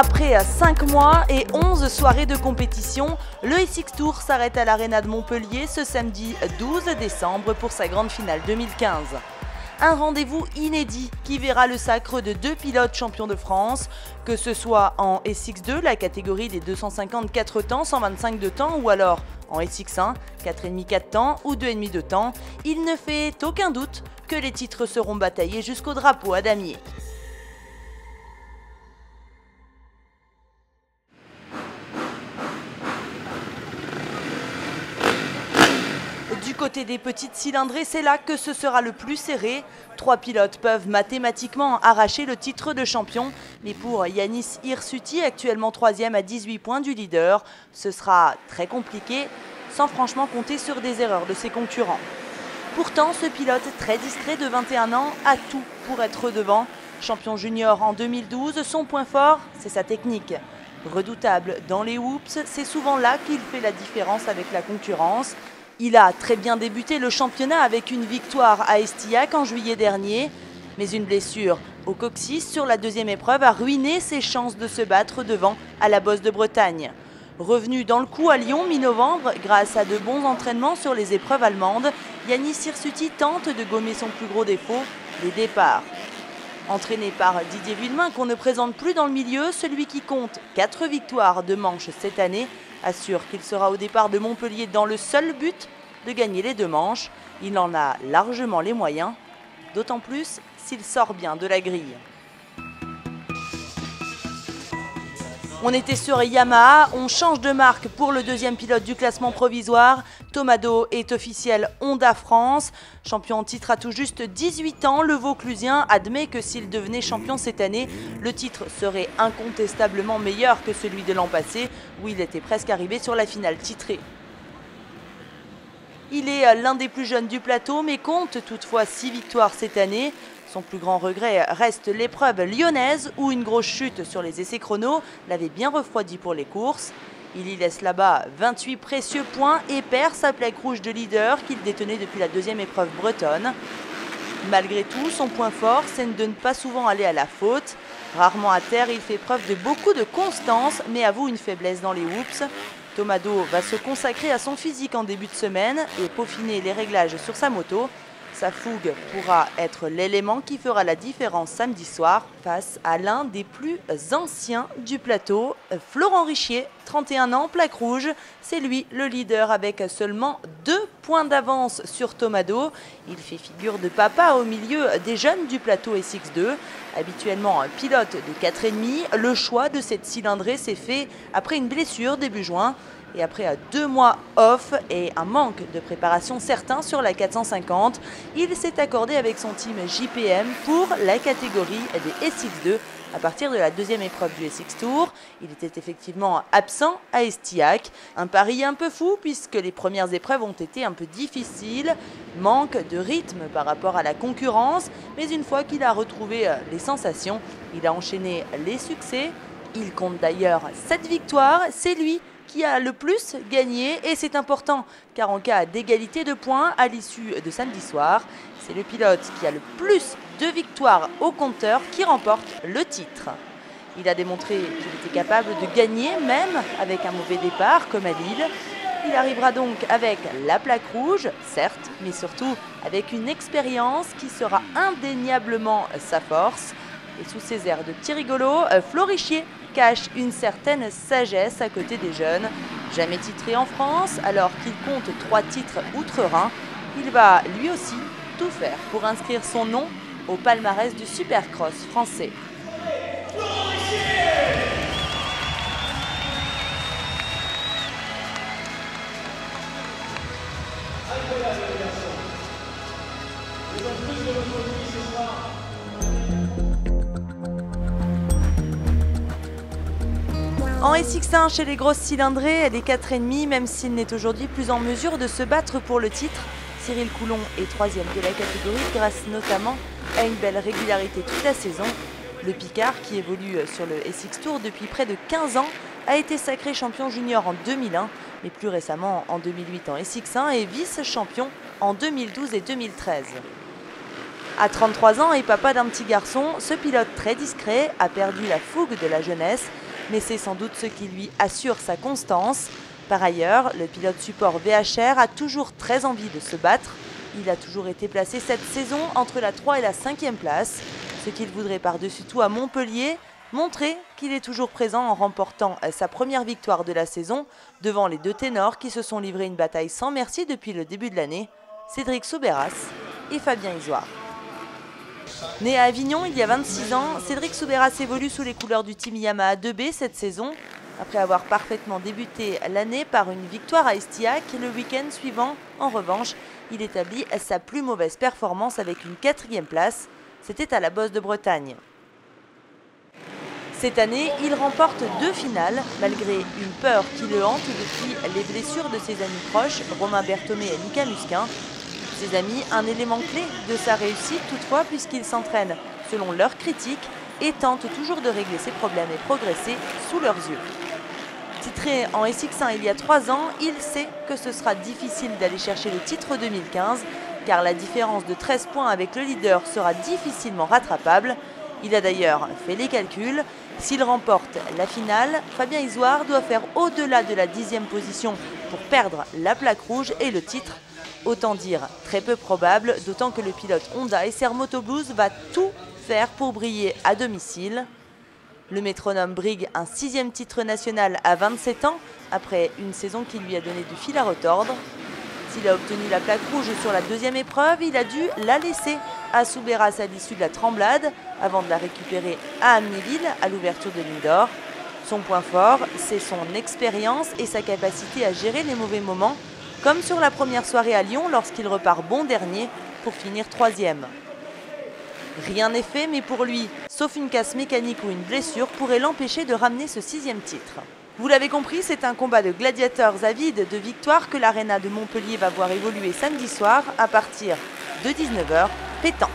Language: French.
Après 5 mois et 11 soirées de compétition, le SX Tour s'arrête à l'Arena de Montpellier ce samedi 12 décembre pour sa grande finale 2015. Un rendez-vous inédit qui verra le sacre de 2 pilotes champions de France, que ce soit en SX2, la catégorie des 254 temps, 125 de temps, ou alors en SX1, 4,5 4 temps ou 2,5 de temps. Il ne fait aucun doute que les titres seront bataillés jusqu'au drapeau à damier. Du côté des petites cylindrées, c'est là que ce sera le plus serré. 3 pilotes peuvent mathématiquement arracher le titre de champion. Mais pour Yanis Hirsuti, actuellement 3e à 18 points du leader, ce sera très compliqué, sans franchement compter sur des erreurs de ses concurrents. Pourtant, ce pilote très discret de 21 ans a tout pour être devant. Champion junior en 2012, son point fort, c'est sa technique. Redoutable dans les whoops, c'est souvent là qu'il fait la différence avec la concurrence. Il a très bien débuté le championnat avec une victoire à Estillac en juillet dernier. Mais une blessure au coccyx sur la deuxième épreuve a ruiné ses chances de se battre devant à la Bosse de Bretagne. Revenu dans le coup à Lyon mi-novembre, grâce à de bons entraînements sur les épreuves allemandes, Yanis Hirsuti tente de gommer son plus gros défaut, les départs. Entraîné par Didier Villemain, qu'on ne présente plus dans le milieu, celui qui compte 4 victoires de manches cette année, assure qu'il sera au départ de Montpellier dans le seul but de gagner les 2 manches. Il en a largement les moyens, d'autant plus s'il sort bien de la grille. On était sur Yamaha, on change de marque pour le deuxième pilote du classement provisoire. Tomado est officiel Honda France. Champion en titre à tout juste 18 ans, le Vauclusien admet que s'il devenait champion cette année, le titre serait incontestablement meilleur que celui de l'an passé, où il était presque arrivé sur la finale titrée. Il est l'un des plus jeunes du plateau, mais compte toutefois 6 victoires cette année. Son plus grand regret reste l'épreuve lyonnaise, où une grosse chute sur les essais chrono l'avait bien refroidi pour les courses. Il y laisse là-bas 28 précieux points et perd sa plaque rouge de leader qu'il détenait depuis la deuxième épreuve bretonne. Malgré tout, son point fort, c'est de ne pas souvent aller à la faute. Rarement à terre, il fait preuve de beaucoup de constance, mais avoue une faiblesse dans les whoops. Tomado va se consacrer à son physique en début de semaine et peaufiner les réglages sur sa moto. Sa fougue pourra être l'élément qui fera la différence samedi soir face à l'un des plus anciens du plateau, Florent Richier, 31 ans, plaque rouge. C'est lui le leader avec seulement 2 points d'avance sur Tomado. Il fait figure de papa au milieu des jeunes du plateau SX2. Habituellement pilote de 4,5, le choix de cette cylindrée s'est fait après une blessure début juin. Et après 2 mois off et un manque de préparation certain sur la 450, il s'est accordé avec son team JPM pour la catégorie des SX2 à partir de la deuxième épreuve du SX Tour. Il était effectivement absent à Estillac. Un pari un peu fou puisque les premières épreuves ont été un peu difficiles. Manque de rythme par rapport à la concurrence. Mais une fois qu'il a retrouvé les sensations, il a enchaîné les succès. Il compte d'ailleurs 7 victoires. C'est lui qui a le plus gagné et c'est important car en cas d'égalité de points à l'issue de samedi soir, c'est le pilote qui a le plus de victoires au compteur qui remporte le titre. Il a démontré qu'il était capable de gagner même avec un mauvais départ comme à Lille. Il arrivera donc avec la plaque rouge, certes, mais surtout avec une expérience qui sera indéniablement sa force. Et sous ses airs de petit rigolo, Florent Richier cache une certaine sagesse à côté des jeunes. Jamais titré en France, alors qu'il compte 3 titres outre-Rhin, il va lui aussi tout faire pour inscrire son nom au palmarès du Supercross français. En SX1, chez les grosses cylindrées, les 4,5, même s'il n'est aujourd'hui plus en mesure de se battre pour le titre, Cyril Coulon est 3e de la catégorie grâce notamment à une belle régularité toute la saison. Le Picard, qui évolue sur le SX Tour depuis près de 15 ans, a été sacré champion junior en 2001, mais plus récemment en 2008 en SX1 et vice-champion en 2012 et 2013. À 33 ans et papa d'un petit garçon, ce pilote très discret a perdu la fougue de la jeunesse mais c'est sans doute ce qui lui assure sa constance. Par ailleurs, le pilote support VHR a toujours très envie de se battre. Il a toujours été placé cette saison entre la 3 et la 5e place, ce qu'il voudrait par-dessus tout à Montpellier, montrer qu'il est toujours présent en remportant sa première victoire de la saison devant les deux ténors qui se sont livrés une bataille sans merci depuis le début de l'année, Cédric Soubeyras et Fabien Isoard. Né à Avignon il y a 26 ans, Cédric Soubeyras évolue sous les couleurs du team Yamaha 2B cette saison, après avoir parfaitement débuté l'année par une victoire à Estillac. Le week-end suivant, en revanche, il établit sa plus mauvaise performance avec une 4e place. C'était à la Bosse de Bretagne. Cette année, il remporte 2 finales, malgré une peur qui le hante depuis les blessures de ses amis proches, Romain Berthomé et Mika Musquin. Ses amis, un élément clé de sa réussite toutefois, puisqu'il s'entraîne selon leurs critiques et tente toujours de régler ses problèmes et progresser sous leurs yeux. Titré en SX1 il y a 3 ans, il sait que ce sera difficile d'aller chercher le titre 2015, car la différence de 13 points avec le leader sera difficilement rattrapable. Il a d'ailleurs fait les calculs. S'il remporte la finale, Fabien Isoard doit faire au-delà de la 10e position pour perdre la plaque rouge et le titre. Autant dire très peu probable, d'autant que le pilote Honda SR Moto Blues va tout faire pour briller à domicile. Le métronome brigue un 6e titre national à 27 ans, après une saison qui lui a donné du fil à retordre. S'il a obtenu la plaque rouge sur la 2e épreuve, il a dû la laisser à Soubeyras à l'issue de la Tremblade, avant de la récupérer à Amnéville, à l'ouverture de l'Indoor. Son point fort, c'est son expérience et sa capacité à gérer les mauvais moments, comme sur la première soirée à Lyon lorsqu'il repart bon dernier pour finir 3e. Rien n'est fait, mais pour lui, sauf une casse mécanique ou une blessure, pourrait l'empêcher de ramener ce 6e titre. Vous l'avez compris, c'est un combat de gladiateurs avides de victoire que l'Arena de Montpellier va voir évoluer samedi soir à partir de 19h, pétante.